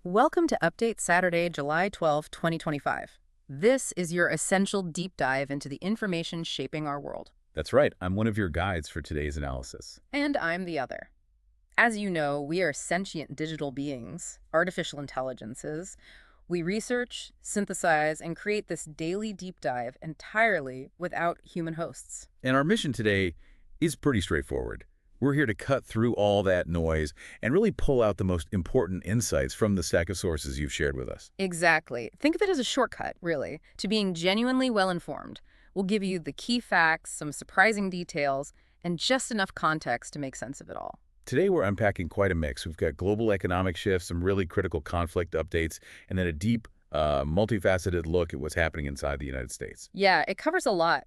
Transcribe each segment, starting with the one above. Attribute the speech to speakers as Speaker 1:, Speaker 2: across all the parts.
Speaker 1: Welcome to Update Saturday, July 12th, 2025. This is your essential deep dive into the information shaping our world.
Speaker 2: That's right. I'm one of your guides for today's analysis.
Speaker 1: And I'm the other. As you know, we are sentient digital beings, artificial intelligences. We research, synthesize, and create this daily deep dive entirely without human hosts.
Speaker 2: And our mission today is pretty straightforward. We're here to cut through all that noise and really pull out the most important insights from the stack of sources you've shared with us.
Speaker 1: Exactly. Think of it as a shortcut, really, to being genuinely well informed. We'll give you the key facts, some surprising details, and just enough context to make sense of it all.
Speaker 2: Today, we're unpacking quite a mix. We've got global economic shifts, some really critical conflict updates, and then a deep, multifaceted look at what's happening inside the United States.
Speaker 1: Yeah, it covers a lot.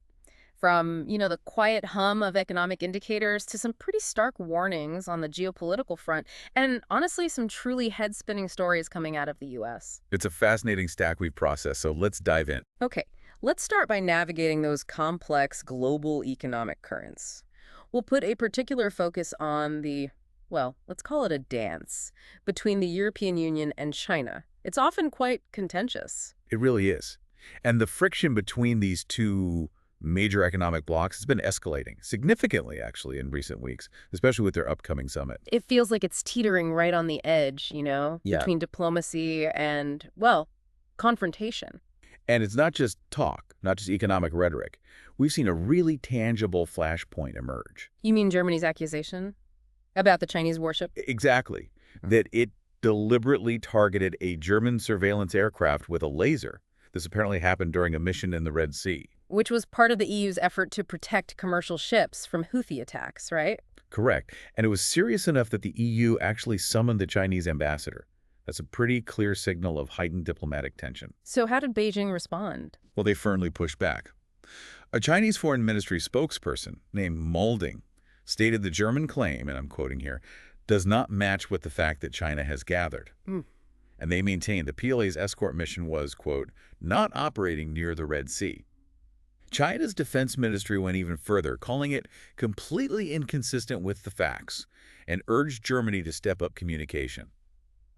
Speaker 1: From, the quiet hum of economic indicators to some pretty stark warnings on the geopolitical front, and honestly, some truly head-spinning stories coming out of the US.
Speaker 2: It's a fascinating stack we've processed, so let's dive in.
Speaker 1: Okay, let's start by navigating those complex global economic currents. We'll put a particular focus on let's call it a dance between the European Union and China. It's often quite contentious.
Speaker 2: It really is. And the friction between these two major economic blocs has been escalating significantly, actually, in recent weeks, especially with their upcoming summit.
Speaker 1: It feels like it's teetering right on the edge,
Speaker 2: Yeah.
Speaker 1: between diplomacy and, confrontation.
Speaker 2: And it's not just talk, not just economic rhetoric. We've seen a really tangible flashpoint emerge.
Speaker 1: You mean Germany's accusation about the Chinese warship?
Speaker 2: Exactly. That it deliberately targeted a German surveillance aircraft with a laser. This apparently happened during a mission in the Red Sea.
Speaker 1: Which was part of the EU's effort to protect commercial ships from Houthi attacks, right?
Speaker 2: Correct. And it was serious enough that the EU actually summoned the Chinese ambassador. That's a pretty clear signal of heightened diplomatic tension.
Speaker 1: So how did Beijing respond?
Speaker 2: Well, they firmly pushed back. A Chinese foreign ministry spokesperson named Molding stated the German claim, and I'm quoting here, does not match with the fact that China has gathered.
Speaker 1: Mm.
Speaker 2: And they maintained the PLA's escort mission was, quote, not operating near the Red Sea. China's defense ministry went even further, calling it completely inconsistent with the facts, and urged Germany to step up communication.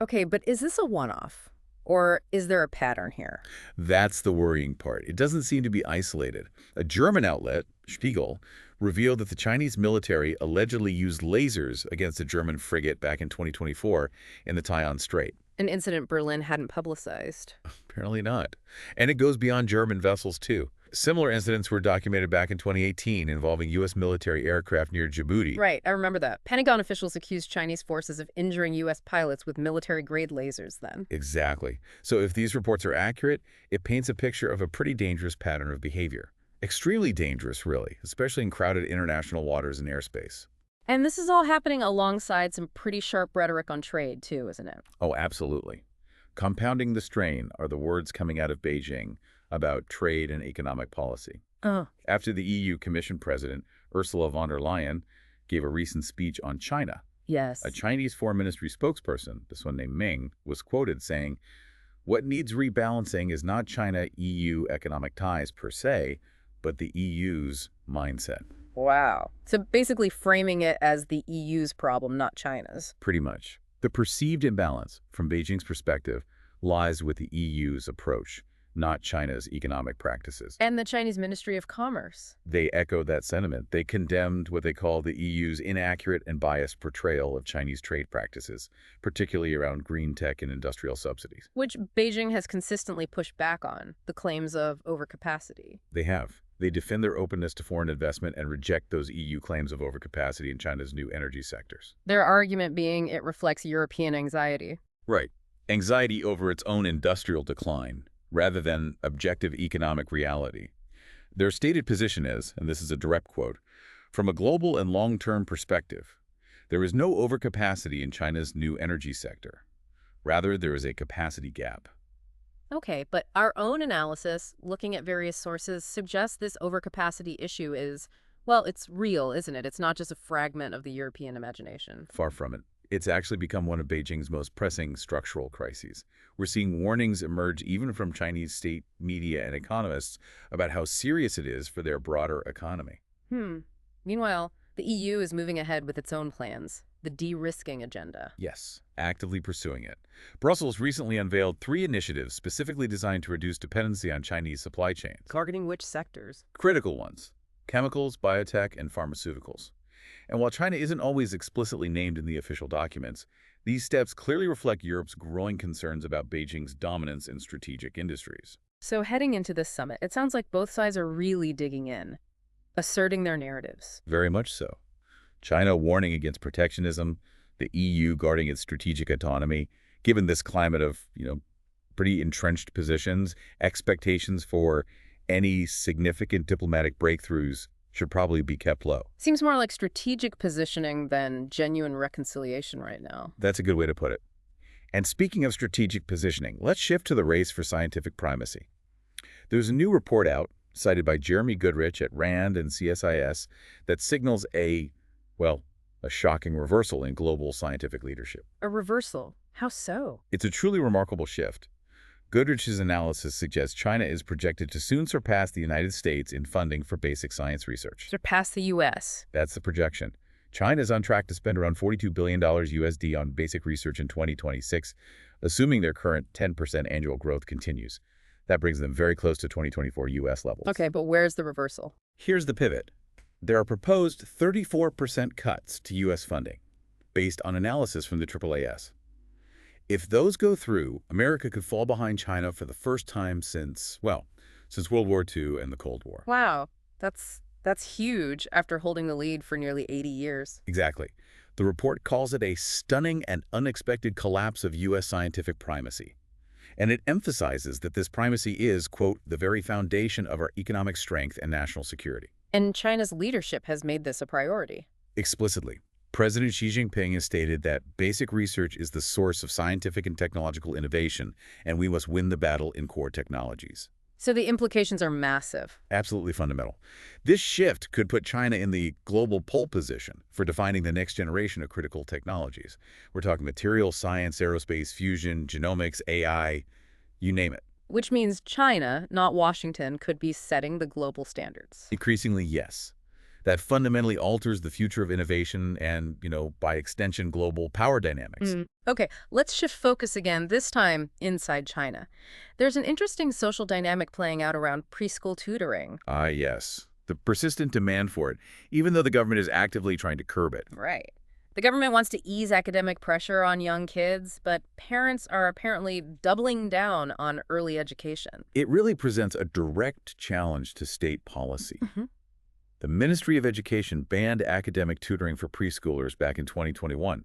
Speaker 1: Okay, but is this a one-off? Or is there a pattern here?
Speaker 2: That's the worrying part. It doesn't seem to be isolated. A German outlet, Spiegel, revealed that the Chinese military allegedly used lasers against a German frigate back in 2024 in the Taiwan Strait.
Speaker 1: An incident Berlin hadn't publicized.
Speaker 2: Apparently not. And it goes beyond German vessels, too. Similar incidents were documented back in 2018 involving U.S. military aircraft near Djibouti.
Speaker 1: Right, I remember that. Pentagon officials accused Chinese forces of injuring U.S. pilots with military-grade lasers then.
Speaker 2: Exactly. So if these reports are accurate, it paints a picture of a pretty dangerous pattern of behavior. Extremely dangerous, really, especially in crowded international waters and airspace.
Speaker 1: And this is all happening alongside some pretty sharp rhetoric on trade, too, isn't it?
Speaker 2: Oh, absolutely. Compounding the strain are the words coming out of Beijing about trade and economic policy.
Speaker 1: Oh.
Speaker 2: After the EU Commission President, Ursula von der Leyen, gave a recent speech on China,
Speaker 1: Yes.
Speaker 2: a Chinese Foreign Ministry spokesperson, this one named Ming, was quoted saying, "What needs rebalancing is not China-EU economic ties per se, but the EU's mindset."
Speaker 1: Wow. So basically framing it as the EU's problem, not China's.
Speaker 2: Pretty much. The perceived imbalance, from Beijing's perspective, lies with the EU's approach, not China's economic practices.
Speaker 1: And the Chinese Ministry of Commerce.
Speaker 2: They echoed that sentiment. They condemned what they call the EU's inaccurate and biased portrayal of Chinese trade practices, particularly around green tech and industrial subsidies.
Speaker 1: Which Beijing has consistently pushed back on, the claims of overcapacity.
Speaker 2: They have. They defend their openness to foreign investment and reject those EU claims of overcapacity in China's new energy sectors.
Speaker 1: Their argument being it reflects European anxiety.
Speaker 2: Right. Anxiety over its own industrial decline, rather than objective economic reality. Their stated position is, and this is a direct quote, "From a global and long-term perspective, there is no overcapacity in China's new energy sector. Rather, there is a capacity gap."
Speaker 1: Okay, but our own analysis, looking at various sources, suggests this overcapacity issue is, it's real, isn't it? It's not just a fragment of the European imagination.
Speaker 2: Far from it. It's actually become one of Beijing's most pressing structural crises. We're seeing warnings emerge even from Chinese state media and economists about how serious it is for their broader economy.
Speaker 1: Meanwhile, the EU is moving ahead with its own plans. the de-risking agenda.
Speaker 2: Yes, actively pursuing it. Brussels recently unveiled 3 initiatives specifically designed to reduce dependency on Chinese supply chains.
Speaker 1: Targeting which sectors?
Speaker 2: Critical ones: chemicals, biotech, and pharmaceuticals. And while China isn't always explicitly named in the official documents, these steps clearly reflect Europe's growing concerns about Beijing's dominance in strategic industries.
Speaker 1: So heading into this summit, it sounds like both sides are really digging in, asserting their narratives.
Speaker 2: Very much so. China warning against protectionism, the EU guarding its strategic autonomy. Given this climate of, pretty entrenched positions, expectations for any significant diplomatic breakthroughs should probably be kept low.
Speaker 1: Seems more like strategic positioning than genuine reconciliation right now.
Speaker 2: That's a good way to put it. And speaking of strategic positioning, let's shift to the race for scientific primacy. There's a new report out, cited by Jeremy Goodrich at RAND and CSIS, that signals a shocking reversal in global scientific leadership.
Speaker 1: A reversal? How so?
Speaker 2: It's a truly remarkable shift. Goodrich's analysis suggests China is projected to soon surpass the United States in funding for basic science research.
Speaker 1: Surpass the U.S.
Speaker 2: That's the projection. China is on track to spend around $42 billion USD on basic research in 2026, assuming their current 10% annual growth continues. That brings them very close to 2024 U.S. levels.
Speaker 1: Okay, but where's the reversal?
Speaker 2: Here's the pivot. There are proposed 34% cuts to U.S. funding, based on analysis from the AAAS. If those go through, America could fall behind China for the first time since World War II and the Cold War.
Speaker 1: Wow, that's huge after holding the lead for nearly 80 years.
Speaker 2: Exactly. The report calls it a stunning and unexpected collapse of U.S. scientific primacy. And it emphasizes that this primacy is, quote, the very foundation of our economic strength and national security.
Speaker 1: And China's leadership has made this a priority.
Speaker 2: Explicitly, President Xi Jinping has stated that basic research is the source of scientific and technological innovation, and we must win the battle in core technologies.
Speaker 1: So the implications are massive.
Speaker 2: Absolutely fundamental. This shift could put China in the global pole position for defining the next generation of critical technologies. We're talking materials science, aerospace, fusion, genomics, AI, you name it.
Speaker 1: Which means China, not Washington, could be setting the global standards.
Speaker 2: Increasingly, yes. That fundamentally alters the future of innovation and, by extension, global power dynamics.
Speaker 1: Okay, let's shift focus again, this time inside China. There's an interesting social dynamic playing out around preschool tutoring.
Speaker 2: Ah, yes. The persistent demand for it, even though the government is actively trying to curb it.
Speaker 1: Right. The government wants to ease academic pressure on young kids, but parents are apparently doubling down on early education.
Speaker 2: It really presents a direct challenge to state policy. The Ministry of Education banned academic tutoring for preschoolers back in 2021.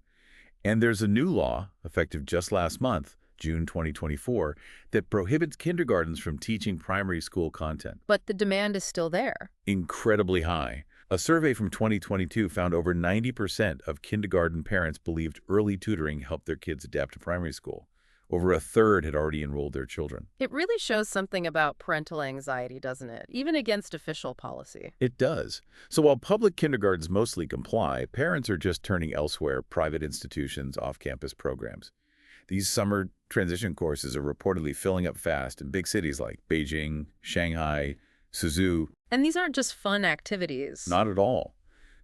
Speaker 2: And there's a new law, effective just last month, June 2024, that prohibits kindergartens from teaching primary school content.
Speaker 1: But the demand is still there.
Speaker 2: Incredibly high. A survey from 2022 found over 90% of kindergarten parents believed early tutoring helped their kids adapt to primary school. Over a third had already enrolled their children.
Speaker 1: It really shows something about parental anxiety, doesn't it? Even against official policy.
Speaker 2: It does. So while public kindergartens mostly comply, parents are just turning elsewhere, private institutions, off-campus programs. These summer transition courses are reportedly filling up fast in big cities like Beijing, Shanghai, Suzhou.
Speaker 1: And these aren't just fun activities.
Speaker 2: Not at all.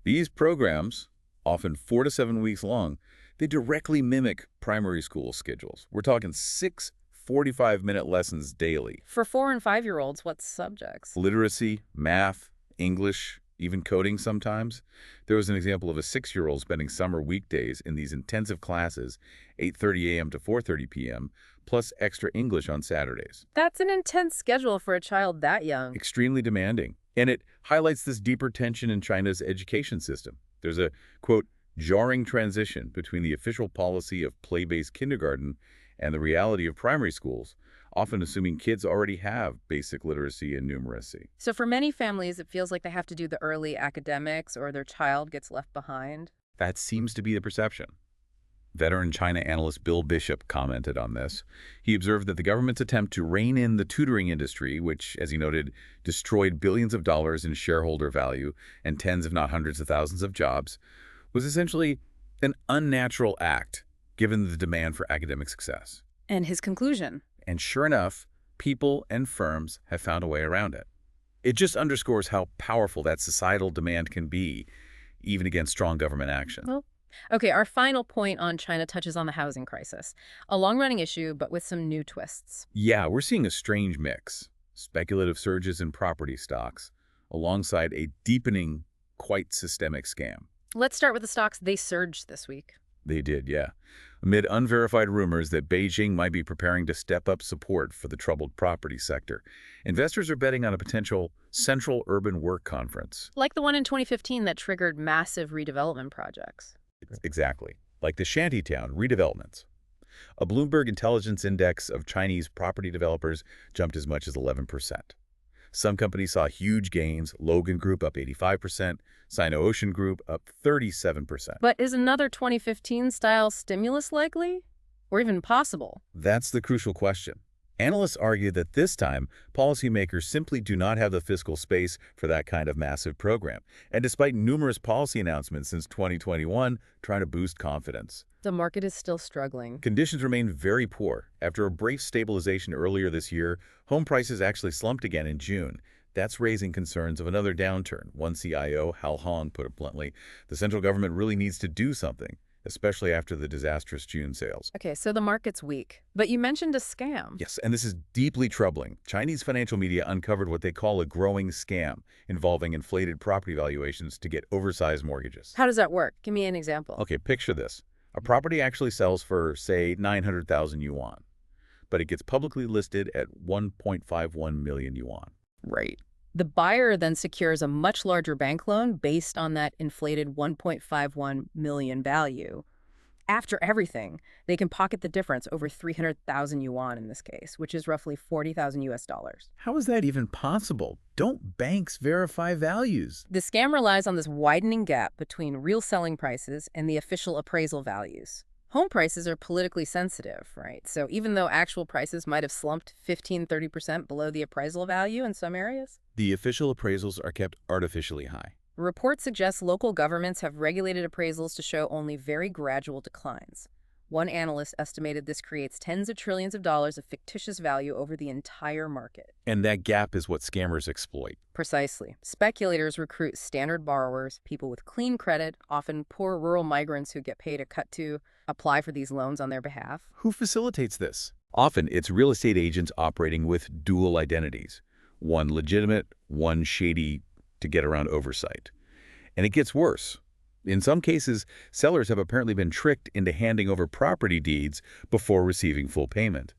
Speaker 2: These programs, often 4 to 7 weeks long, they directly mimic primary school schedules. We're talking 6 45-minute lessons daily.
Speaker 1: For 4- and 5-year-olds, what subjects?
Speaker 2: Literacy, math, English, even coding sometimes. There was an example of a 6-year-old spending summer weekdays in these intensive classes, 8:30 a.m. to 4:30 p.m., plus extra English on Saturdays.
Speaker 1: That's an intense schedule for a child that young.
Speaker 2: Extremely demanding. And it highlights this deeper tension in China's education system. There's a, quote, jarring transition between the official policy of play-based kindergarten and the reality of primary schools, often assuming kids already have basic literacy and numeracy.
Speaker 1: So for many families, it feels like they have to do the early academics or their child gets left behind.
Speaker 2: That seems to be the perception. Veteran China analyst Bill Bishop commented on this. He observed that the government's attempt to rein in the tutoring industry, which, as he noted, destroyed billions of dollars in shareholder value and tens if not hundreds of thousands of jobs, was essentially an unnatural act, given the demand for academic success.
Speaker 1: And his conclusion?
Speaker 2: And sure enough, people and firms have found a way around it. It just underscores how powerful that societal demand can be, even against strong government action.
Speaker 1: Well, Okay, our final point on China touches on the housing crisis, a long-running issue, but with some new twists.
Speaker 2: Yeah, we're seeing a strange mix. Speculative surges in property stocks, alongside a deepening, quite systemic scam.
Speaker 1: Let's start with the stocks. They surged this week.
Speaker 2: They did, yeah. Amid unverified rumors that Beijing might be preparing to step up support for the troubled property sector, investors are betting on a potential Central Urban Work Conference.
Speaker 1: Like the one in 2015 that triggered massive redevelopment projects.
Speaker 2: Exactly. Like the shantytown redevelopments. A Bloomberg Intelligence Index of Chinese property developers jumped as much as 11%. Some companies saw huge gains, Logan Group up 85%, Sino-Ocean Group up 37%.
Speaker 1: But is another 2015-style stimulus likely? Or even possible?
Speaker 2: That's the crucial question. Analysts argue that this time, policymakers simply do not have the fiscal space for that kind of massive program. And despite numerous policy announcements since 2021 trying to boost confidence,
Speaker 1: The market is still struggling.
Speaker 2: conditions remain very poor. After a brief stabilization earlier this year, home prices actually slumped again in June. That's raising concerns of another downturn. One CIO, Hal Hong, put it bluntly, the central government really needs to do something, especially after the disastrous June sales.
Speaker 1: Okay, so the market's weak. But you mentioned a scam.
Speaker 2: Yes, and this is deeply troubling. Chinese financial media uncovered what they call a growing scam involving inflated property valuations to get oversized mortgages.
Speaker 1: How does that work? Give me an example.
Speaker 2: Okay, picture this. A property actually sells for, say, 900,000 yuan, but it gets publicly listed at 1.51 million yuan.
Speaker 1: Right. The buyer then secures a much larger bank loan based on that inflated 1.51 million value. After everything, they can pocket the difference, over 300,000 yuan in this case, which is roughly 40,000 US dollars.
Speaker 2: How is that even possible? Don't banks verify values?
Speaker 1: The scam relies on this widening gap between real selling prices and the official appraisal values. Home prices are politically sensitive, right? So even though actual prices might have slumped 15–30% below the appraisal value in some areas,
Speaker 2: The official appraisals are kept artificially high.
Speaker 1: reports suggest local governments have regulated appraisals to show only very gradual declines. One analyst estimated this creates tens of trillions of dollars of fictitious value over the entire market.
Speaker 2: And that gap is what scammers exploit.
Speaker 1: Precisely. Speculators recruit standard borrowers, people with clean credit, often poor rural migrants who get paid a cut to apply for these loans on their behalf.
Speaker 2: Who facilitates this? Often, it's real estate agents operating with dual identities. One legitimate, one shady to get around oversight. And it gets worse. In some cases, sellers have apparently been tricked into handing over property deeds before receiving full payment.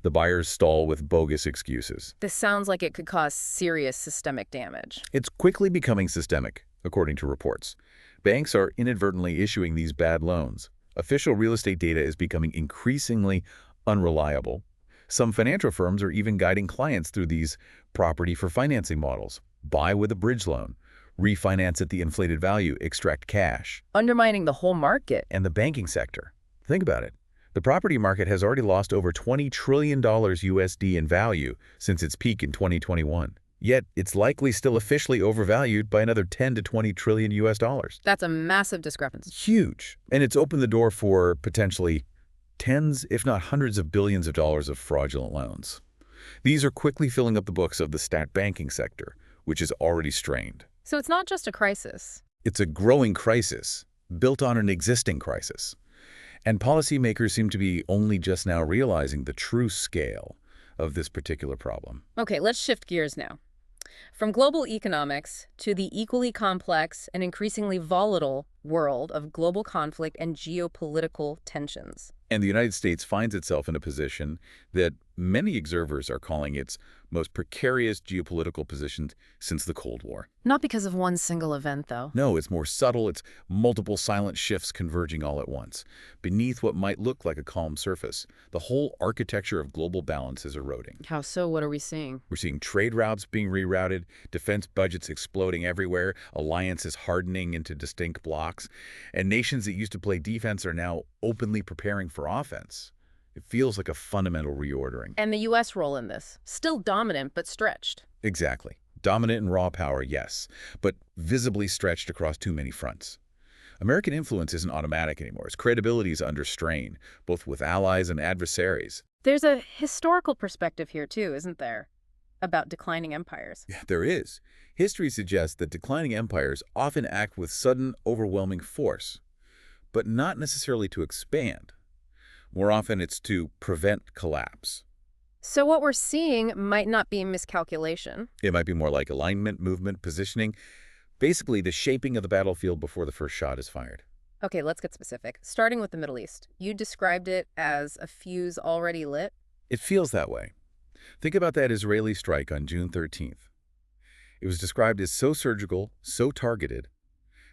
Speaker 2: The buyers stall with bogus excuses.
Speaker 1: This sounds like it could cause serious systemic damage.
Speaker 2: It's quickly becoming systemic, according to reports. Banks are inadvertently issuing these bad loans. Official real estate data is becoming increasingly unreliable. Some financial firms are even guiding clients through these property for financing models. Buy with a bridge loan, refinance at the inflated value, extract cash.
Speaker 1: Undermining the whole market.
Speaker 2: And the banking sector. Think about it. The property market has already lost over $20 trillion USD in value since its peak in 2021. Yet, it's likely still officially overvalued by another 10 to 20 trillion US dollars.
Speaker 1: That's a massive discrepancy.
Speaker 2: Huge. And it's opened the door for potentially tens, if not hundreds of billions of dollars of fraudulent loans. These are quickly filling up the books of the stat banking sector, which is already strained.
Speaker 1: So it's not just a crisis.
Speaker 2: It's a growing crisis, built on an existing crisis. And policymakers seem to be only just now realizing the true scale of this particular problem.
Speaker 1: Okay, let's shift gears now. From global economics to the equally complex and increasingly volatile world of global conflict and geopolitical tensions.
Speaker 2: And the United States finds itself in a position that many observers are calling its most precarious geopolitical position since the Cold War.
Speaker 1: Not because of one single event, though.
Speaker 2: No, it's more subtle. It's multiple silent shifts converging all at once. Beneath what might look like a calm surface, the whole architecture of global balance is eroding.
Speaker 1: How so? What are we seeing?
Speaker 2: We're seeing trade routes being rerouted, defense budgets exploding everywhere, alliances hardening into distinct blocs, and nations that used to play defense are now openly preparing for offense. It feels like a fundamental reordering.
Speaker 1: And the U.S. role in this? Still dominant, but stretched.
Speaker 2: Exactly. Dominant in raw power, yes, but visibly stretched across too many fronts. American influence isn't automatic anymore. Its credibility is under strain, both with allies and adversaries.
Speaker 1: There's a historical perspective here, too, isn't there? About declining empires.
Speaker 2: Yeah, there is. History suggests that declining empires often act with sudden, overwhelming force. but not necessarily to expand. More often, it's to prevent collapse.
Speaker 1: So what we're seeing might not be miscalculation.
Speaker 2: It might be more like alignment, movement, positioning, basically the shaping of the battlefield before the first shot is fired.
Speaker 1: Okay, let's get specific. Starting with the Middle East. You described it as a fuse already lit.
Speaker 2: It feels that way. Think about that Israeli strike on June 13th. It was described as so surgical, so targeted,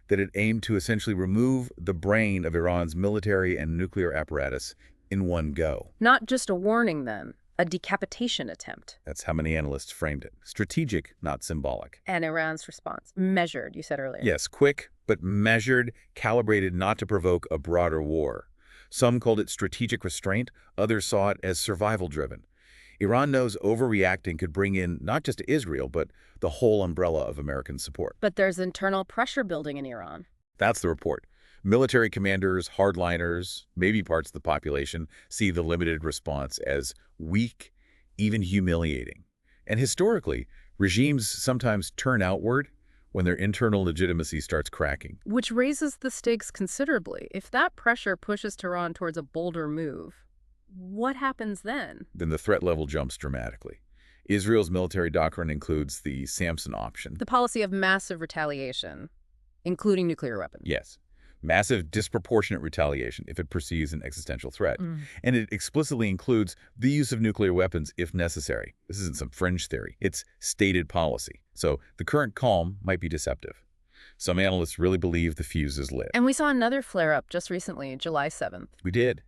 Speaker 2: that it aimed to essentially remove the brain of Iran's military and nuclear apparatus in one go.
Speaker 1: Not just a warning, then. A decapitation attempt.
Speaker 2: That's how many analysts framed it. Strategic, not symbolic.
Speaker 1: And Iran's response. Measured, you said earlier.
Speaker 2: Yes, quick, but measured, calibrated not to provoke a broader war. Some called it strategic restraint, others saw it as survival-driven. Iran knows overreacting could bring in not just Israel, but the whole umbrella of American support.
Speaker 1: But there's internal pressure building in Iran.
Speaker 2: That's the report. Military commanders, hardliners, maybe parts of the population see the limited response as weak, even humiliating. And historically, regimes sometimes turn outward when their internal legitimacy starts cracking.
Speaker 1: Which raises the stakes considerably. If that pressure pushes Tehran towards a bolder move, what happens then?
Speaker 2: Then the threat level jumps dramatically. Israel's military doctrine includes the Samson option.
Speaker 1: The policy of massive retaliation, including nuclear weapons.
Speaker 2: Yes. Massive, disproportionate retaliation if it perceives an existential threat. And it explicitly includes the use of nuclear weapons if necessary. This isn't some fringe theory. It's stated policy. So the current calm might be deceptive. Some analysts really believe the fuse is lit.
Speaker 1: And we saw another flare-up just recently, July 7th.
Speaker 2: We did.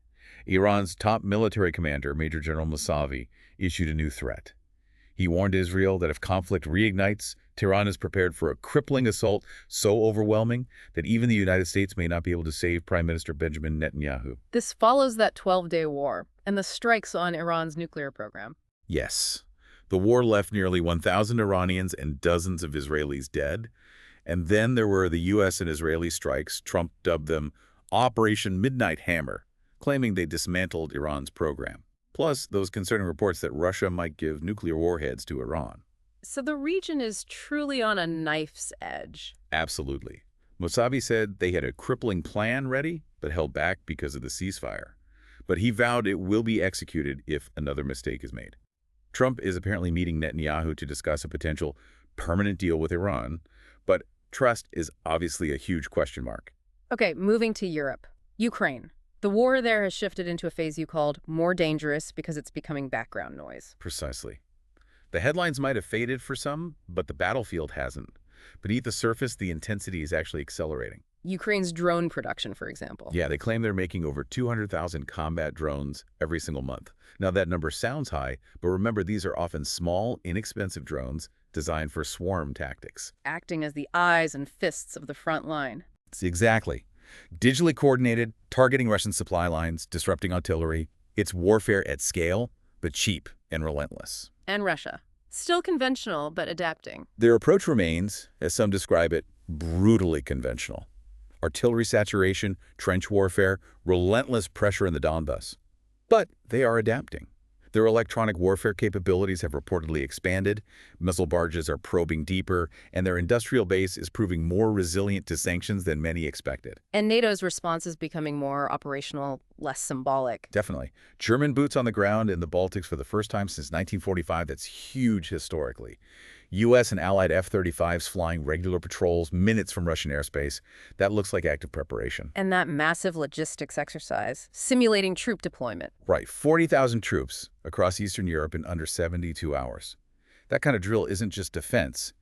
Speaker 2: Iran's top military commander, Major General Mousavi, issued a new threat. He warned Israel that if conflict reignites, Tehran is prepared for a crippling assault so overwhelming that even the United States may not be able to save Prime Minister Benjamin Netanyahu.
Speaker 1: This follows that 12-day war and the strikes on Iran's nuclear program.
Speaker 2: Yes. The war left nearly 1,000 Iranians and dozens of Israelis dead. And then there were the U.S. and Israeli strikes. Trump dubbed them Operation Midnight Hammer, claiming they dismantled Iran's program. Plus, those concerning reports that Russia might give nuclear warheads to Iran.
Speaker 1: So the region is truly on a knife's edge.
Speaker 2: Absolutely. Mousavi said they had a crippling plan ready, but held back because of the ceasefire. But he vowed it will be executed if another mistake is made. Trump is apparently meeting Netanyahu to discuss a potential permanent deal with Iran, but trust is obviously a huge question mark.
Speaker 1: Okay, moving to Europe. Ukraine. The war there has shifted into a phase you called more dangerous because it's becoming background noise.
Speaker 2: Precisely. The headlines might have faded for some, but the battlefield hasn't. Beneath the surface, the intensity is actually accelerating.
Speaker 1: Ukraine's drone production, for example.
Speaker 2: Yeah, they claim they're making over 200,000 combat drones every single month. Now, that number sounds high, but remember, these are often small, inexpensive drones designed for swarm tactics.
Speaker 1: Acting as the eyes and fists of the front line.
Speaker 2: Exactly. Digitally coordinated, targeting Russian supply lines, disrupting artillery. It's warfare at scale, but cheap and relentless.
Speaker 1: And Russia. Still conventional, but adapting.
Speaker 2: Their approach remains, as some describe it, brutally conventional. Artillery saturation, trench warfare, relentless pressure in the Donbas. But they are adapting. Their electronic warfare capabilities have reportedly expanded, missile barges are probing deeper, and their industrial base is proving more resilient to sanctions than many expected.
Speaker 1: And NATO's response is becoming more operational, less symbolic.
Speaker 2: Definitely. German boots on the ground in the Baltics for the first time since 1945. That's huge historically. U.S. and allied F-35s flying regular patrols minutes from Russian airspace. That looks like active preparation.
Speaker 1: And that massive logistics exercise, simulating troop deployment.
Speaker 2: Right, 40,000 troops across Eastern Europe in under 72 hours. That kind of drill isn't just defense.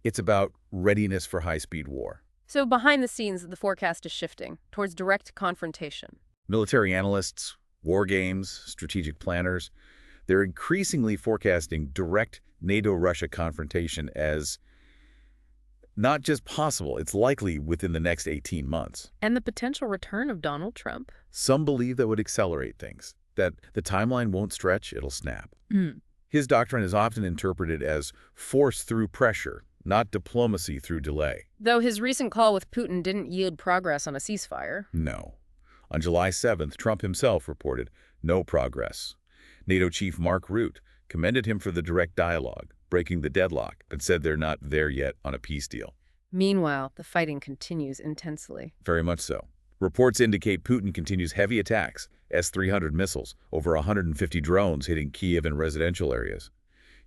Speaker 2: It's about readiness for high-speed war.
Speaker 1: So behind the scenes, the forecast is shifting towards direct confrontation.
Speaker 2: Military analysts, war games, strategic planners, they're increasingly forecasting direct NATO-Russia confrontation as not just possible, it's likely within the next 18 months.
Speaker 1: And the potential return of Donald Trump.
Speaker 2: Some believe that would accelerate things, that the timeline won't stretch, it'll snap. His doctrine is often interpreted as force through pressure, not diplomacy through delay.
Speaker 1: Though his recent call with Putin didn't yield progress on a ceasefire.
Speaker 2: No. On July 7th, Trump himself reported no progress. NATO chief Mark Rutte commended him for the direct dialogue, breaking the deadlock, but said they're not there yet on a peace deal.
Speaker 1: Meanwhile, the fighting continues intensely.
Speaker 2: Very much so. Reports indicate Putin continues heavy attacks, S-300 missiles, over 150 drones hitting Kyiv and residential areas.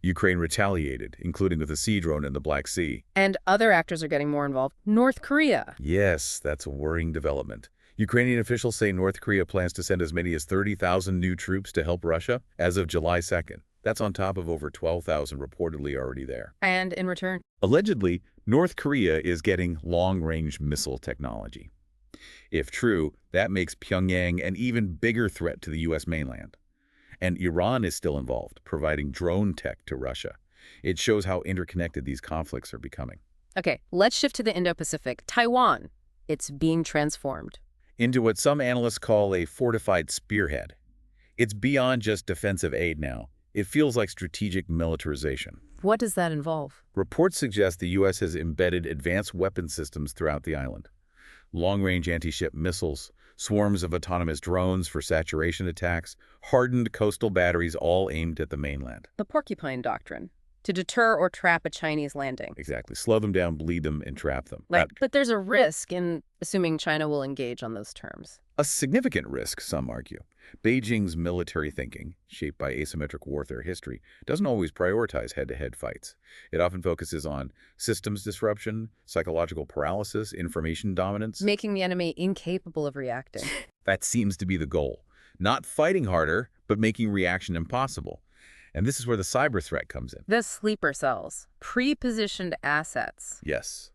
Speaker 2: Ukraine retaliated, including with a sea drone in the Black Sea.
Speaker 1: And other actors are getting more involved. North Korea.
Speaker 2: Yes, that's a worrying development. Ukrainian officials say North Korea plans to send as many as 30,000 new troops to help Russia as of July 2nd. That's on top of over 12,000 reportedly already there.
Speaker 1: And in return,
Speaker 2: Allegedly, North Korea is getting long-range missile technology. If true, that makes Pyongyang an even bigger threat to the U.S. mainland. And Iran is still involved, providing drone tech to Russia. It shows how interconnected these conflicts are becoming.
Speaker 1: okay, let's shift to the Indo-Pacific. Taiwan. It's being transformed.
Speaker 2: Into what some analysts call a fortified spearhead. It's beyond just defensive aid now. It feels like strategic militarization.
Speaker 1: What does that involve?
Speaker 2: Reports suggest the U.S. has embedded advanced weapon systems throughout the island. Long-range anti-ship missiles, swarms of autonomous drones for saturation attacks, hardened coastal batteries all aimed at the mainland.
Speaker 1: The Porcupine Doctrine. To deter or trap a Chinese landing.
Speaker 2: Exactly. Slow them down, bleed them, and trap them.
Speaker 1: But there's a risk in assuming China will engage on those terms.
Speaker 2: A significant risk, some argue. Beijing's military thinking, shaped by asymmetric warfare history, doesn't always prioritize head-to-head fights. It often focuses on systems disruption, psychological paralysis, information dominance.
Speaker 1: Making the enemy incapable of reacting.
Speaker 2: That seems to be the goal. Not fighting harder, but making reaction impossible. And this is where the cyber threat comes in.
Speaker 1: The sleeper cells. Pre-positioned assets.
Speaker 2: Yes.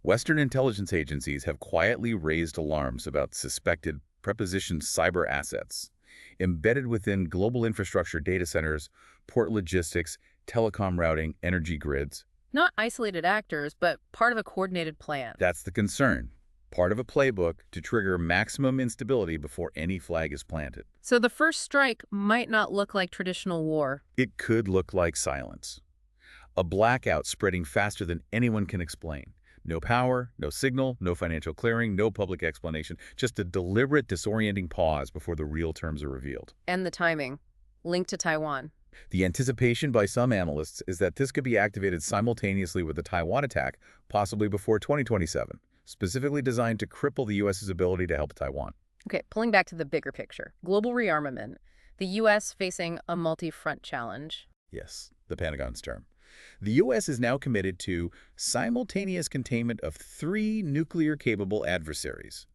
Speaker 2: Western intelligence agencies have quietly raised alarms about suspected prepositioned cyber assets embedded within global infrastructure data centers, port logistics, telecom routing, energy grids.
Speaker 1: Not isolated actors, but part of a coordinated plan.
Speaker 2: That's the concern. Part of a playbook to trigger maximum instability before any flag is planted.
Speaker 1: So the first strike might not look like traditional war.
Speaker 2: It could look like silence. A blackout spreading faster than anyone can explain. No power, no signal, no financial clearing, no public explanation. Just a deliberate, disorienting pause before the real terms are revealed.
Speaker 1: And the timing. Linked to Taiwan.
Speaker 2: The anticipation by some analysts is that this could be activated simultaneously with the Taiwan attack, possibly before 2027. Specifically designed to cripple the U.S.'s ability to help Taiwan.
Speaker 1: Okay, pulling back to the bigger picture. Global rearmament. The U.S. facing a multi-front challenge.
Speaker 2: Yes, the Pentagon's term. The U.S. is now committed to simultaneous containment of 3 nuclear-capable adversaries: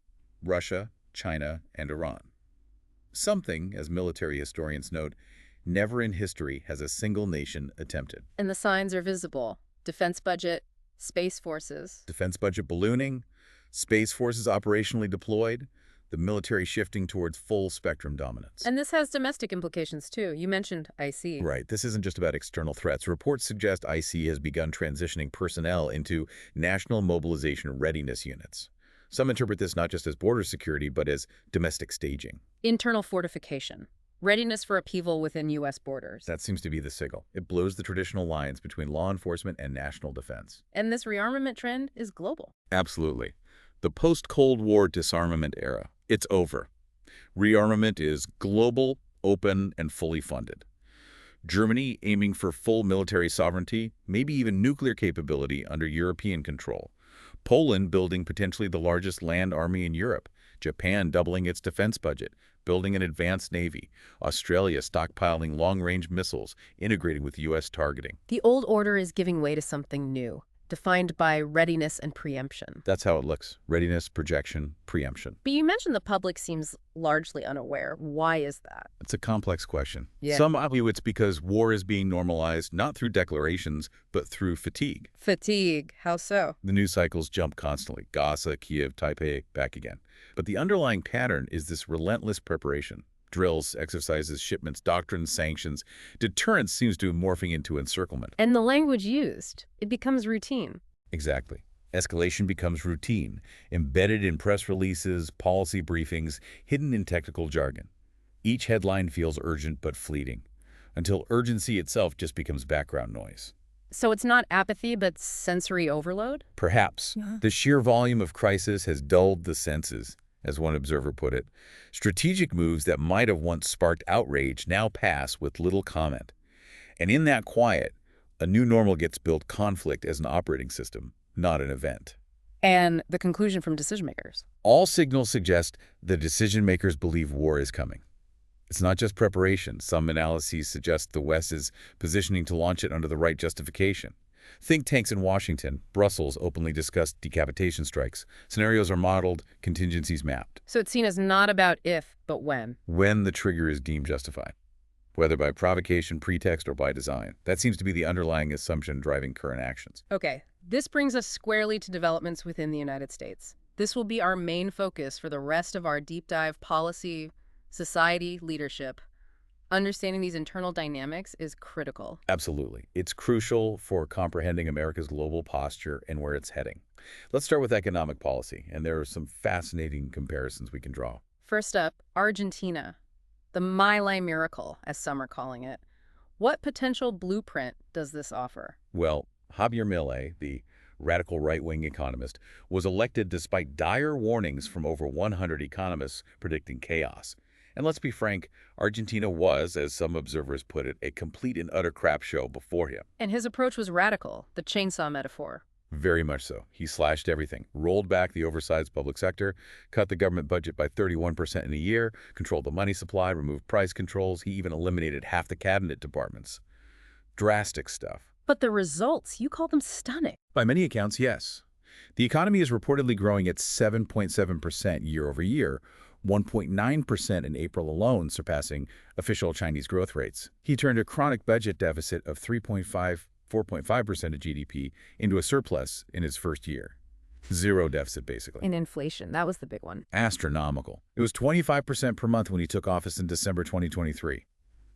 Speaker 2: Russia, China, and Iran. Something, as military historians note, never in history has a single nation attempted.
Speaker 1: And the signs are visible. Defense budget, space forces.
Speaker 2: Defense budget ballooning, space forces operationally deployed, the military shifting towards full-spectrum dominance.
Speaker 1: And this has domestic implications, too. You mentioned IC.
Speaker 2: Right. This isn't just about external threats. Reports suggest IC has begun transitioning personnel into National Mobilization Readiness Units. Some interpret this not just as border security, but as domestic staging.
Speaker 1: Internal fortification. Readiness for upheaval within U.S. borders.
Speaker 2: That seems to be the signal. It blows the traditional lines between law enforcement and national defense.
Speaker 1: And this rearmament trend is global.
Speaker 2: Absolutely. The post-Cold War disarmament era, it's over. Rearmament is global, open, and fully funded. Germany aiming for full military sovereignty, maybe even nuclear capability under European control. Poland building potentially the largest land army in Europe. Japan doubling its defense budget, building an advanced navy. Australia stockpiling long-range missiles, integrating with U.S. targeting.
Speaker 1: The old order is giving way to something new, defined by readiness and preemption.
Speaker 2: That's how it looks. Readiness, projection, preemption.
Speaker 1: But you mentioned the public seems largely unaware. Why is that?
Speaker 2: It's a complex question.
Speaker 1: Yeah.
Speaker 2: Some argue it's because war is being normalized not through declarations, but through fatigue.
Speaker 1: Fatigue. How so?
Speaker 2: The news cycles jump constantly. Gaza, Kiev, Taipei, back again. But the underlying pattern is this relentless preparation. Drills, exercises, shipments, doctrines, sanctions. Deterrence seems to be morphing into encirclement.
Speaker 1: And the language used, it becomes routine.
Speaker 2: Exactly. Escalation becomes routine, embedded in press releases, policy briefings, hidden in technical jargon. Each headline feels urgent but fleeting, until urgency itself just becomes background noise.
Speaker 1: So it's not apathy, but sensory overload?
Speaker 2: Perhaps. The sheer volume of crisis has dulled the senses, as one observer put it. Strategic moves that might have once sparked outrage now pass with little comment. And in that quiet, a new normal gets built: conflict as an operating system, not an event.
Speaker 1: And the conclusion from decision makers.
Speaker 2: All signals suggest the decision makers believe war is coming. It's not just preparation. Some analyses suggest the West is positioning to launch it under the right justification. Think tanks in Washington, Brussels openly discussed decapitation strikes. Scenarios are modeled, contingencies mapped.
Speaker 1: So it's seen as not about if, but when.
Speaker 2: When the trigger is deemed justified, whether by provocation, pretext, or by design. That seems to be the underlying assumption driving current actions.
Speaker 1: Okay, this brings us squarely to developments within the United States. This will be our main focus for the rest of our deep dive policy, society, leadership. Understanding these internal dynamics is critical.
Speaker 2: Absolutely. It's crucial for comprehending America's global posture and where it's heading. Let's start with economic policy, and there are some fascinating comparisons we can draw.
Speaker 1: First up, Argentina, the Milei miracle, as some are calling it. What potential blueprint does this offer?
Speaker 2: Well, Javier Milei, the radical right-wing economist, was elected despite dire warnings from over 100 economists predicting chaos. And let's be frank, Argentina was, as some observers put it, a complete and utter crap show before him.
Speaker 1: And his approach was radical, the chainsaw metaphor.
Speaker 2: Very much so. He slashed everything, rolled back the oversized public sector, cut the government budget by 31% in a year, controlled the money supply, removed price controls. He even eliminated half the cabinet departments. Drastic stuff.
Speaker 1: But the results, you call them stunning.
Speaker 2: By many accounts, yes. The economy is reportedly growing at 7.7% year over year, 1.9% in April alone, surpassing official Chinese growth rates. He turned a chronic budget deficit of 4.5% of GDP into a surplus in his first year. Zero deficit, basically.
Speaker 1: In inflation, that was the big one.
Speaker 2: Astronomical. It was 25% per month when he took office in December 2023.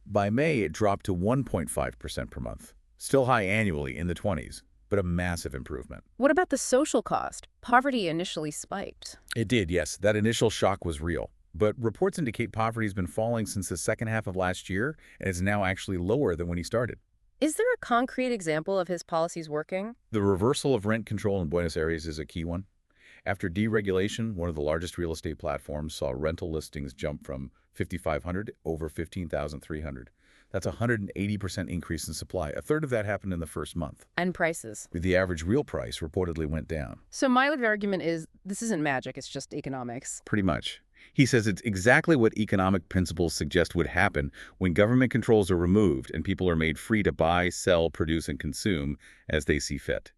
Speaker 2: By May, it dropped to 1.5% per month. Still high annually in the 20s, but a massive improvement.
Speaker 1: What about the social cost? Poverty initially spiked.
Speaker 2: It did, yes. That initial shock was real. But reports indicate poverty has been falling since the second half of last year, and is now actually lower than when he started.
Speaker 1: Is there a concrete example of his policies working?
Speaker 2: The reversal of rent control in Buenos Aires is a key one. After deregulation, one of the largest real estate platforms saw rental listings jump from 5,500 over 15,300. That's a 180% increase in supply. A third of that happened in the first month.
Speaker 1: And prices.
Speaker 2: The average real price reportedly went down.
Speaker 1: So Milei's argument is, this isn't magic, it's just economics.
Speaker 2: Pretty much. He says it's exactly what economic principles suggest would happen when government controls are removed and people are made free to buy, sell, produce, and consume as they see fit.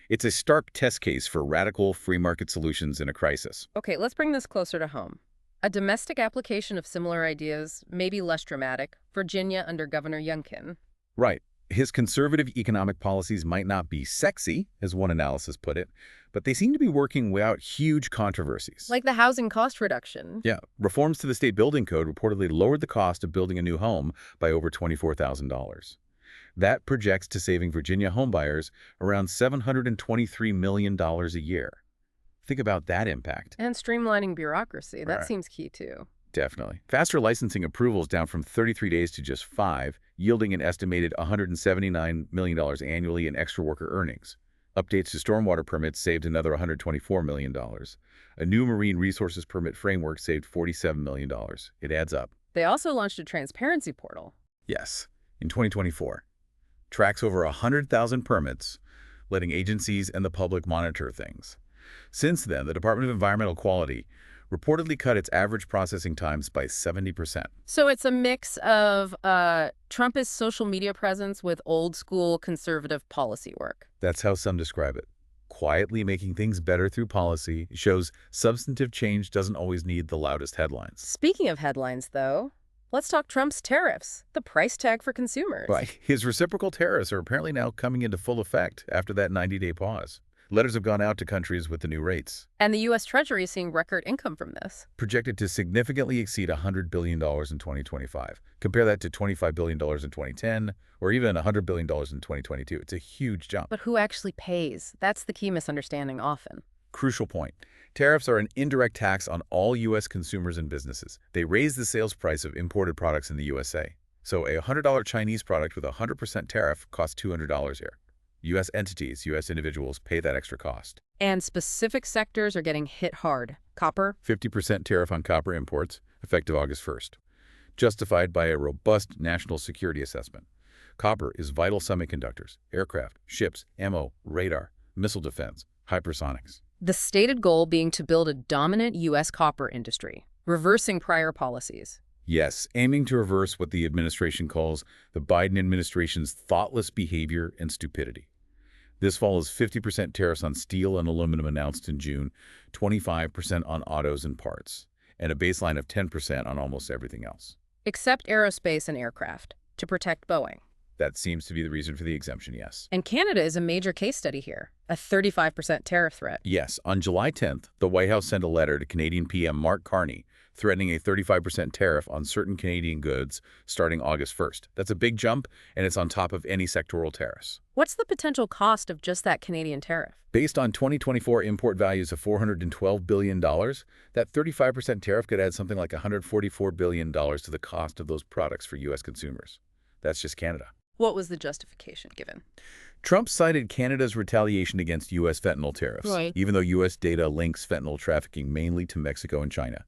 Speaker 2: It's a stark test case for radical free market solutions in a crisis.
Speaker 1: Okay, let's bring this closer to home. A domestic application of similar ideas, maybe less dramatic, Virginia under Governor Youngkin.
Speaker 2: Right. His conservative economic policies might not be sexy, as one analysis put it, but they seem to be working without huge controversies.
Speaker 1: Like the housing cost reduction.
Speaker 2: Yeah. Reforms to the state building code reportedly lowered the cost of building a new home by over $24,000. That projects to saving Virginia homebuyers around $723 million a year. Think about that impact.
Speaker 1: And streamlining bureaucracy. That
Speaker 2: Right.
Speaker 1: seems key, too.
Speaker 2: Definitely. Faster licensing approvals down from 33 days to just 5, yielding an estimated $179 million annually in extra worker earnings. Updates to stormwater permits saved another $124 million. A new marine resources permit framework saved $47 million. It adds up.
Speaker 1: They also launched a transparency portal.
Speaker 2: Yes, in 2024. Tracks over 100,000 permits, letting agencies and the public monitor things. Since then, the Department of Environmental Quality reportedly cut its average processing times by 70%.
Speaker 1: So it's a mix of Trumpist social media presence with old-school conservative policy work.
Speaker 2: That's how some describe it. Quietly making things better through policy shows substantive change doesn't always need the loudest headlines.
Speaker 1: Speaking of headlines, though, let's talk Trump's tariffs, the price tag for consumers.
Speaker 2: Right. His reciprocal tariffs are apparently now coming into full effect after that 90-day pause. Letters have gone out to countries with the new rates.
Speaker 1: And the U.S. Treasury is seeing record income from this.
Speaker 2: Projected to significantly exceed $100 billion in 2025. Compare that to $25 billion in 2010, or even $100 billion in 2022. It's a huge jump.
Speaker 1: But who actually pays? That's the key misunderstanding often.
Speaker 2: Crucial point. Tariffs are an indirect tax on all U.S. consumers and businesses. They raise the sales price of imported products in the USA. So a $100 Chinese product with a 100% tariff costs $200 here. U.S. entities, U.S. individuals pay that extra cost.
Speaker 1: And specific sectors are getting hit hard. Copper?
Speaker 2: 50% tariff on copper imports, effective August 1st. Justified by a robust national security assessment. Copper is vital semiconductors, aircraft, ships, ammo, radar, missile defense, hypersonics.
Speaker 1: The stated goal being to build a dominant U.S. copper industry, reversing prior policies.
Speaker 2: Yes, aiming to reverse what the administration calls the Biden administration's thoughtless behavior and stupidity. This follows 50% tariffs on steel and aluminum announced in June, 25% on autos and parts, and a baseline of 10% on almost everything else.
Speaker 1: Except aerospace and aircraft, to protect Boeing.
Speaker 2: That seems to be the reason for the exemption, yes.
Speaker 1: And Canada is a major case study here, a 35% tariff threat.
Speaker 2: Yes, on July 10th, the White House sent a letter to Canadian PM Mark Carney threatening a 35% tariff on certain Canadian goods starting August 1st. That's a big jump, and it's on top of any sectoral tariffs.
Speaker 1: What's the potential cost of just that Canadian tariff?
Speaker 2: Based on 2024 import values of $412 billion, that 35% tariff could add something like $144 billion to the cost of those products for U.S. consumers. That's just Canada.
Speaker 1: What was the justification given?
Speaker 2: Trump cited Canada's retaliation against U.S. fentanyl tariffs,
Speaker 1: Right.
Speaker 2: even though U.S. data links fentanyl trafficking mainly to Mexico and China.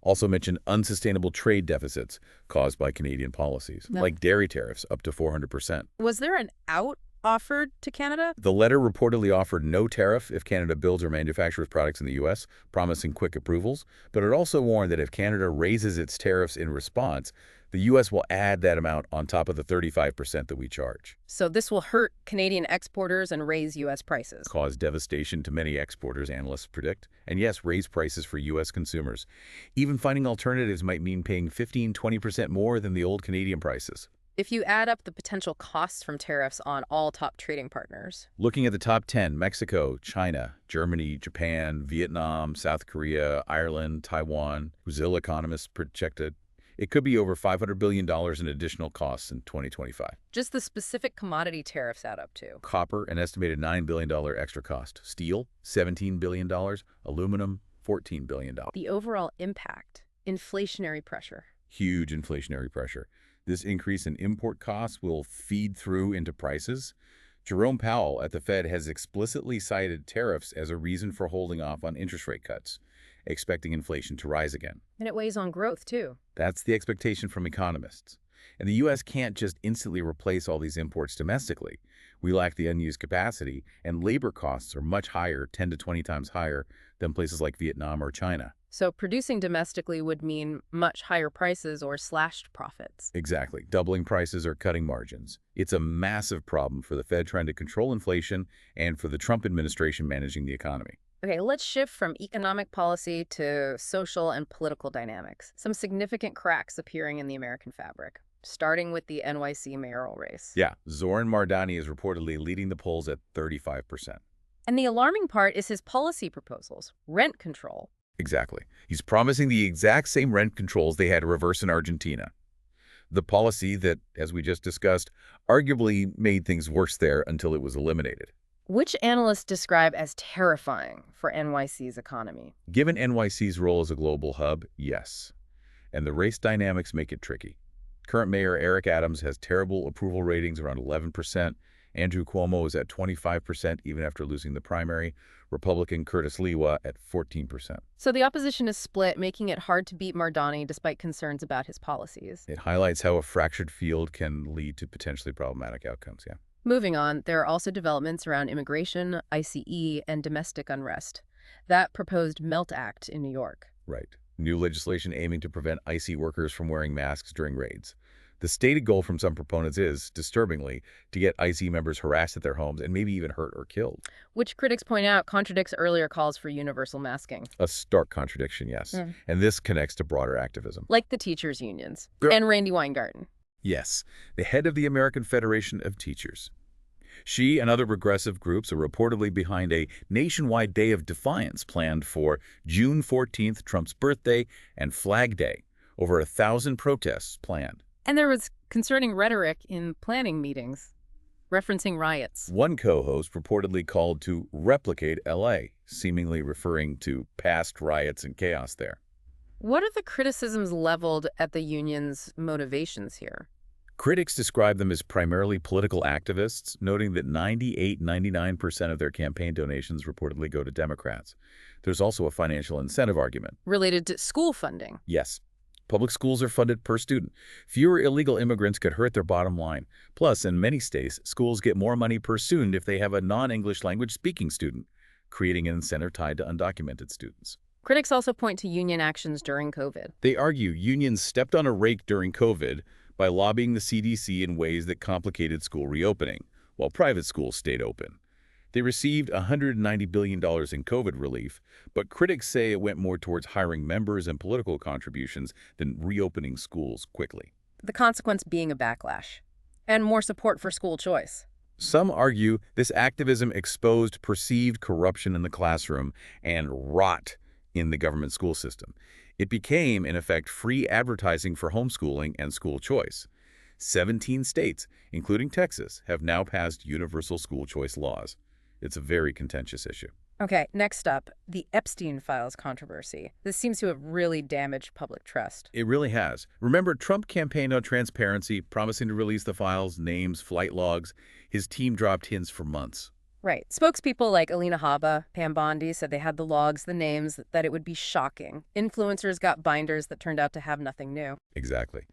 Speaker 2: Also mentioned unsustainable trade deficits caused by Canadian policies,
Speaker 1: No.
Speaker 2: like dairy tariffs up to 400%.
Speaker 1: Was there an out offered to Canada?
Speaker 2: The letter reportedly offered no tariff if Canada builds or manufactures products in the U.S., promising quick approvals, but it also warned that if Canada raises its tariffs in response, the U.S. will add that amount on top of the 35% that we charge.
Speaker 1: So this will hurt Canadian exporters and raise U.S. prices.
Speaker 2: Cause devastation to many exporters, analysts predict, and yes, raise prices for U.S. consumers. Even finding alternatives might mean paying 15–20% more than the old Canadian prices.
Speaker 1: If you add up the potential costs from tariffs on all top trading partners.
Speaker 2: Looking at the top 10, Mexico, China, Germany, Japan, Vietnam, South Korea, Ireland, Taiwan, Brazil economists projected it could be over $500 billion in additional costs in 2025.
Speaker 1: Just the specific commodity tariffs add up to.
Speaker 2: Copper, an estimated $9 billion extra cost. Steel, $17 billion. Aluminum, $14 billion.
Speaker 1: The overall impact, inflationary pressure.
Speaker 2: Huge inflationary pressure. This increase in import costs will feed through into prices. Jerome Powell at the Fed has explicitly cited tariffs as a reason for holding off on interest rate cuts, expecting inflation to rise again.
Speaker 1: And it weighs on growth, too.
Speaker 2: That's the expectation from economists. And the U.S. can't just instantly replace all these imports domestically. We lack the unused capacity, and labor costs are much higher, 10 to 20 times higher, than places like Vietnam or China.
Speaker 1: So producing domestically would mean much higher prices or slashed profits.
Speaker 2: Exactly. Doubling prices or cutting margins. It's a massive problem for the Fed trying to control inflation and for the Trump administration managing the economy.
Speaker 1: Okay, let's shift from economic policy to social and political dynamics. Some significant cracks appearing in the American fabric, starting with the NYC mayoral race.
Speaker 2: Yeah, Zoran Mardani is reportedly leading the polls at 35%.
Speaker 1: And the alarming part is his policy proposals, rent control.
Speaker 2: Exactly. He's promising the exact same rent controls they had to reverse in Argentina. The policy that, as we just discussed, arguably made things worse there until it was eliminated.
Speaker 1: Which analysts describe as terrifying for NYC's economy.
Speaker 2: Given NYC's role as a global hub, yes. And the race dynamics make it tricky. Current Mayor Eric Adams has terrible approval ratings around 11%. Andrew Cuomo is at 25% even after losing the primary. Republican Curtis Lewa at 14%.
Speaker 1: So the opposition is split, making it hard to beat Mardani despite concerns about his policies.
Speaker 2: It highlights how a fractured field can lead to potentially problematic outcomes, yeah.
Speaker 1: Moving on, there are also developments around immigration, ICE, and domestic unrest. That proposed MELT Act in New York.
Speaker 2: Right. New legislation aiming to prevent ICE workers from wearing masks during raids. The stated goal from some proponents is, disturbingly, to get ICE members harassed at their homes and maybe even hurt or killed.
Speaker 1: Which critics point out contradicts earlier calls for universal masking.
Speaker 2: A stark contradiction, yes. And this connects to broader activism.
Speaker 1: Like the teachers' unions.
Speaker 2: Yeah.
Speaker 1: And Randi Weingarten.
Speaker 2: Yes, the head of the American Federation of Teachers. She and other progressive groups are reportedly behind a nationwide day of defiance planned for June 14th, Trump's birthday, and Flag Day. Over 1,000 protests planned.
Speaker 1: And there was concerning rhetoric in planning meetings, referencing riots.
Speaker 2: One co-host reportedly called to replicate L.A., seemingly referring to past riots and chaos there.
Speaker 1: What are the criticisms leveled at the union's motivations here?
Speaker 2: Critics describe them as primarily political activists, noting that 98–99% of their campaign donations reportedly go to Democrats. There's also a financial incentive argument.
Speaker 1: Related to school funding.
Speaker 2: Yes. Public schools are funded per student. Fewer illegal immigrants could hurt their bottom line. Plus, in many states, schools get more money per student if they have a non-English language speaking student. creating an incentive tied to undocumented students.
Speaker 1: Critics also point to union actions during COVID.
Speaker 2: They argue unions stepped on a rake during COVID by lobbying the CDC in ways that complicated school reopening, while private schools stayed open. They received $190 billion in COVID relief, but critics say it went more towards hiring members and political contributions than reopening schools quickly.
Speaker 1: The consequence being a backlash and more support for school choice.
Speaker 2: Some argue this activism exposed perceived corruption in the classroom and rot in the government school system. It became, in effect, free advertising for homeschooling and school choice. 17 states, including Texas, have now passed universal school choice laws. It's a very contentious issue.
Speaker 1: Okay, next up, the Epstein Files controversy. This seems to have really damaged public trust.
Speaker 2: It really has. Remember, Trump campaigned on transparency, promising to release the files, names, flight logs. His team dropped hints for months.
Speaker 1: Right. Spokespeople like Alina Habba, Pam Bondi said they had the logs, the names, that it would be shocking. Influencers got binders that turned out to have nothing new.
Speaker 2: Exactly.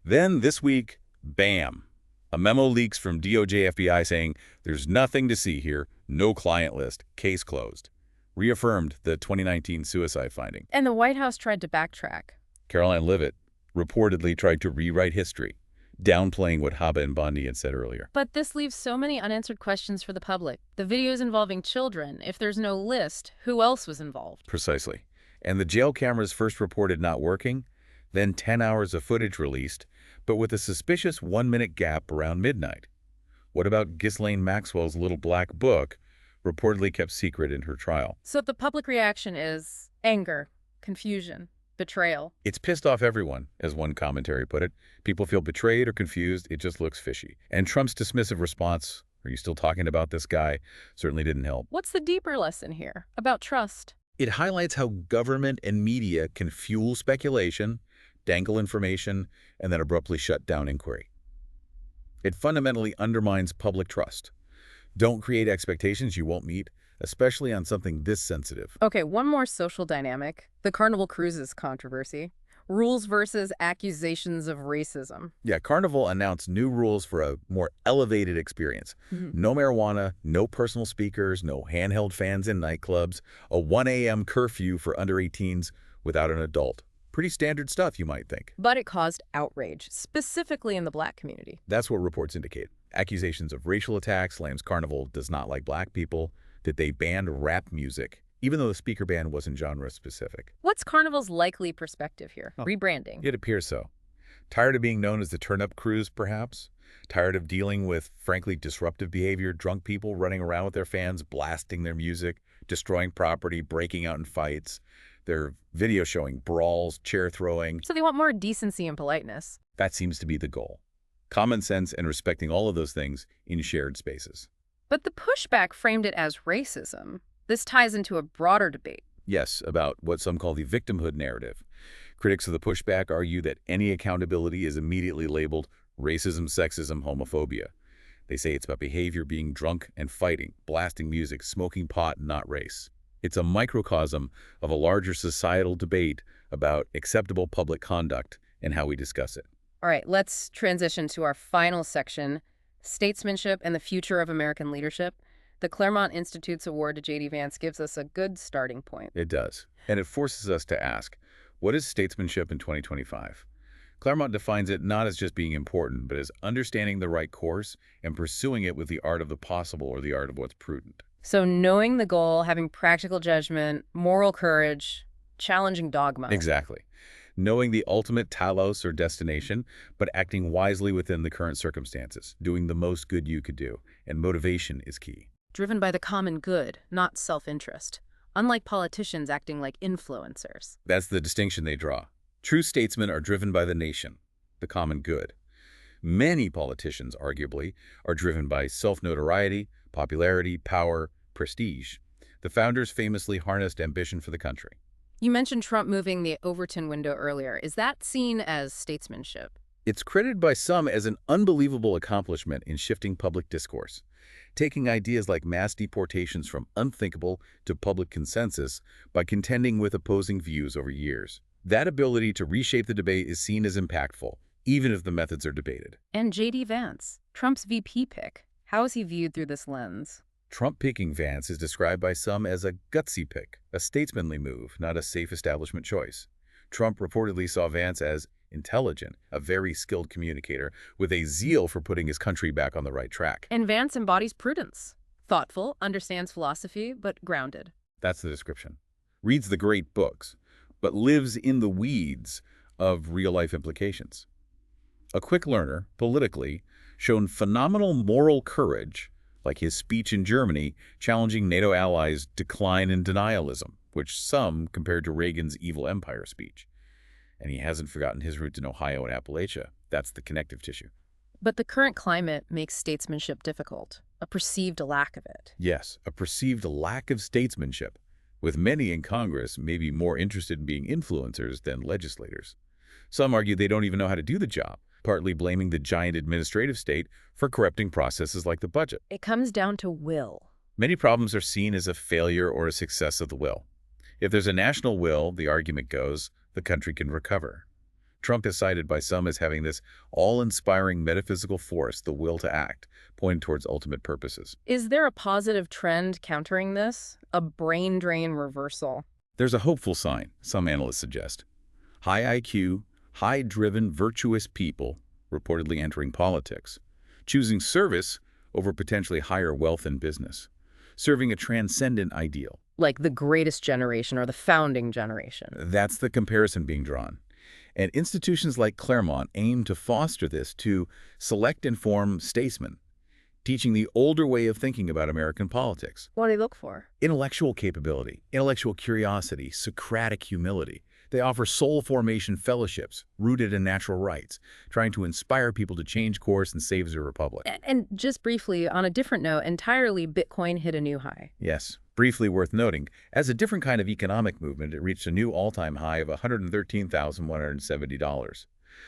Speaker 2: Then this week, bam! A memo leaks from DOJ FBI saying there's nothing to see here, no client list, case closed. Reaffirmed the 2019 suicide finding.
Speaker 1: And the White House tried to backtrack.
Speaker 2: Caroline Leavitt reportedly tried to rewrite history, downplaying what Habba and Bondi had said earlier.
Speaker 1: But this leaves so many unanswered questions for the public. The videos involving children, if there's no list, who else was involved?
Speaker 2: Precisely. And the jail cameras first reported not working, then 10 hours of footage released, but with a suspicious 1-minute gap around midnight. What about Ghislaine Maxwell's little black book, reportedly kept secret in her trial?
Speaker 1: So the public reaction is anger, confusion, betrayal.
Speaker 2: It's pissed off everyone, as one commentary put it. People feel betrayed or confused. It just looks fishy. And Trump's dismissive response, "Are you still talking about this guy?" certainly didn't help.
Speaker 1: What's the deeper lesson here about trust?
Speaker 2: It highlights how government and media can fuel speculation, dangle information, and then abruptly shut down inquiry. It fundamentally undermines public trust. Don't create expectations you won't meet, especially on something this sensitive.
Speaker 1: Okay, one more social dynamic. The Carnival Cruises controversy. Rules versus accusations of racism.
Speaker 2: Yeah, Carnival announced new rules for a more elevated experience. No marijuana, no personal speakers, no handheld fans in nightclubs, a 1 a.m. curfew for under 18s without an adult. Pretty standard stuff, you might think.
Speaker 1: But it caused outrage, specifically in the Black community.
Speaker 2: That's what reports indicate. Accusations of racial attacks, claims Carnival does not like Black people, that they banned rap music, even though the speaker ban wasn't genre-specific.
Speaker 1: What's Carnival's likely perspective here? Rebranding.
Speaker 2: It appears so. Tired of being known as the turn-up cruise, perhaps? Tired of dealing with, frankly, disruptive behavior, drunk people running around with their fans, blasting their music, destroying property, breaking out in fights. Their video showing brawls, chair throwing.
Speaker 1: So they want more decency and politeness.
Speaker 2: That seems to be the goal. Common sense and respecting all of those things in shared spaces.
Speaker 1: But the pushback framed it as racism. This ties into a broader debate.
Speaker 2: Yes, about what some call the victimhood narrative. Critics of the pushback argue that any accountability is immediately labeled racism, sexism, homophobia. They say it's about behavior being drunk and fighting, blasting music, smoking pot, not race. It's a microcosm of a larger societal debate about acceptable public conduct and how we discuss it.
Speaker 1: All right, let's transition to our final section, statesmanship and the future of American leadership. The Claremont Institute's award to J.D. Vance gives us a good starting point.
Speaker 2: It does. And it forces us to ask, what is statesmanship in 2025? Claremont defines it not as just being important, but as understanding the right course and pursuing it with the art of the possible or the art of what's prudent.
Speaker 1: So knowing the goal, having practical judgment, moral courage, challenging dogma.
Speaker 2: Exactly. Knowing the ultimate telos or destination, but acting wisely within the current circumstances, doing the most good you could do. And motivation is key.
Speaker 1: Driven by the common good, not self-interest. Unlike politicians acting like influencers.
Speaker 2: That's the distinction they draw. True statesmen are driven by the nation, the common good. Many politicians, arguably, are driven by self-notoriety, popularity, power, prestige. The founders famously harnessed ambition for the country.
Speaker 1: You mentioned Trump moving the Overton window earlier. Is that seen as statesmanship?
Speaker 2: It's credited by some as an unbelievable accomplishment in shifting public discourse, taking ideas like mass deportations from unthinkable to public consensus by contending with opposing views over years. That ability to reshape the debate is seen as impactful, even if the methods are debated.
Speaker 1: And J.D. Vance, Trump's VP pick. How is he viewed through this lens?
Speaker 2: Trump picking Vance is described by some as a gutsy pick, a statesmanly move, not a safe establishment choice. Trump reportedly saw Vance as intelligent, a very skilled communicator, with a zeal for putting his country back on the right track.
Speaker 1: And Vance embodies prudence. Thoughtful, understands philosophy, but grounded.
Speaker 2: That's the description. Reads the great books, but lives in the weeds of real-life implications. A quick learner, politically, shown phenomenal moral courage, like his speech in Germany challenging NATO allies' decline in denialism, which some compared to Reagan's evil empire speech. And he hasn't forgotten his roots in Ohio and Appalachia. That's the connective tissue.
Speaker 1: But the current climate makes statesmanship difficult, a perceived lack of it.
Speaker 2: Yes, a perceived lack of statesmanship, with many in Congress maybe more interested in being influencers than legislators. Some argue they don't even know how to do the job, partly blaming the giant administrative state for corrupting processes like the budget.
Speaker 1: It comes down to will.
Speaker 2: Many problems are seen as a failure or a success of the will. If there's a national will, the argument goes, the country can recover. Trump is cited by some as having this all-inspiring metaphysical force, the will to act, pointing towards ultimate purposes.
Speaker 1: Is there a positive trend countering this? A brain drain reversal?
Speaker 2: There's a hopeful sign, some analysts suggest. High IQ, high-driven, virtuous people reportedly entering politics, choosing service over potentially higher wealth in business, serving a transcendent ideal.
Speaker 1: Like the greatest generation or the founding generation.
Speaker 2: That's the comparison being drawn. And institutions like Claremont aim to foster this to select and form statesmen, teaching the older way of thinking about American politics.
Speaker 1: What do they look for?
Speaker 2: Intellectual capability, intellectual curiosity, Socratic humility. They offer soul formation fellowships rooted in natural rights, trying to inspire people to change course and save the republic.
Speaker 1: And just briefly, on a different note, entirely, Bitcoin hit a new high.
Speaker 2: Yes, briefly worth noting, as a different kind of economic movement, it reached a new all-time high of $113,170.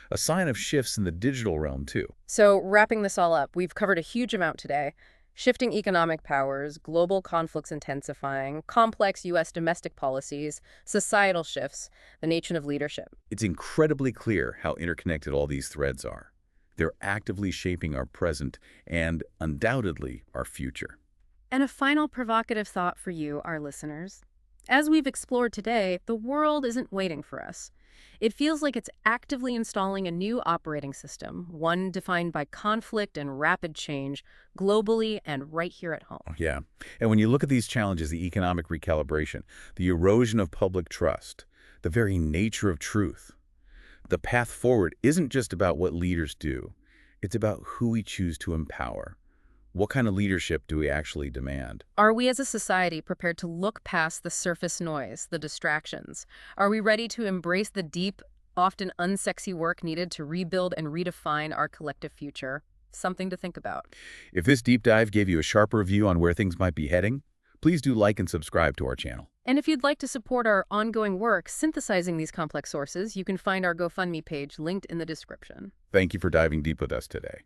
Speaker 2: A sign of shifts in the digital realm, too.
Speaker 1: So wrapping this all up, we've covered a huge amount today. Shifting economic powers, global conflicts intensifying, complex U.S. domestic policies, societal shifts, the nature of leadership.
Speaker 2: It's incredibly clear how interconnected all these threads are. They're actively shaping our present and, undoubtedly, our future.
Speaker 1: And a final provocative thought for you, our listeners. As we've explored today, the world isn't waiting for us. It feels like it's actively installing a new operating system, one defined by conflict and rapid change, globally and right here at home.
Speaker 2: Yeah. And when you look at these challenges, the economic recalibration, the erosion of public trust, the very nature of truth, the path forward isn't just about what leaders do. It's about who we choose to empower. What kind of leadership do we actually demand?
Speaker 1: Are we as a society prepared to look past the surface noise, the distractions? Are we ready to embrace the deep, often unsexy work needed to rebuild and redefine our collective future? Something to think about.
Speaker 2: If this deep dive gave you a sharper view on where things might be heading, please do like and subscribe to our channel.
Speaker 1: And if you'd like to support our ongoing work synthesizing these complex sources, you can find our GoFundMe page linked in the description.
Speaker 2: Thank you for diving deep with us today.